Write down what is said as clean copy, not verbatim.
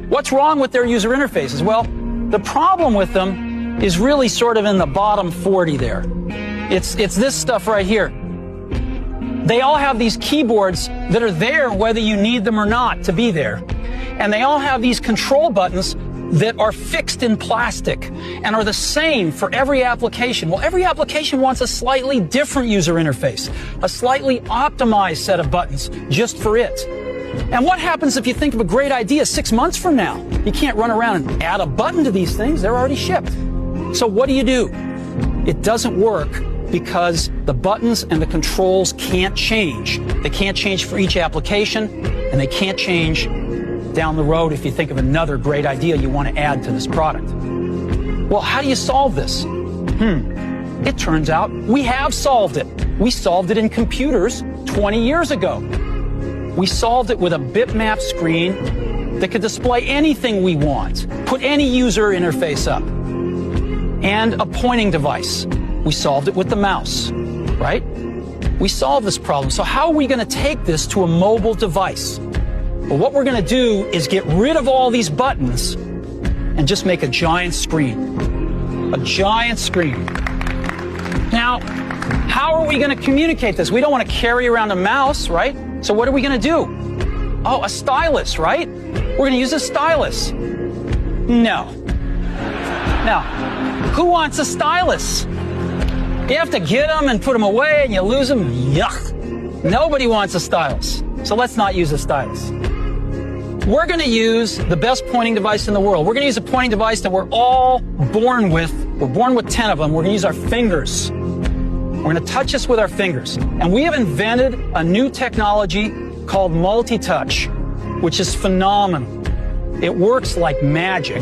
What's wrong with their user interfaces? Well, the problem with them is really sort of in the bottom 40 there. It's this stuff right here. They all have these keyboards that are there whether you need them or not to be there. And they all have these control buttons that are fixed in plastic and are the same for every application. Well, every application wants a slightly different user interface, a slightly optimized set of buttons just for it. And what happens if you think of a great idea 6 months from now? You can't run around and add a button to these things. They're already shipped. So what do? It doesn't work because the buttons and the controls can't change. They can't change for each application, and they can't change down the road if you think of another great idea you want to add to this product. Well, how do you solve this? It turns out we have solved it. We solved it in computers 20 years ago. We solved it with a bitmap screen that could display anything we want, put any user interface up, and a pointing device. We solved it with the mouse, right? We solved this problem. So how are we going to take this to a mobile device? Well, what we're going to do is get rid of all these buttons and just make a giant screen. A giant screen. Now, how are we going to communicate this? We don't want to carry around a mouse, right? So what are we going to do? Oh, a stylus, right? We're going to use a stylus. No. Now, who wants a stylus? You have to get them and put them away and you lose them. Yuck. Nobody wants a stylus. So let's not use a stylus. We're going to use the best pointing device in the world. We're going to use a pointing device that we're all born with. We're born with 10 of them. We're going to use our fingers. We're going to touch this with our fingers. And we have invented a new technology called multi-touch, which is phenomenal. It works like magic.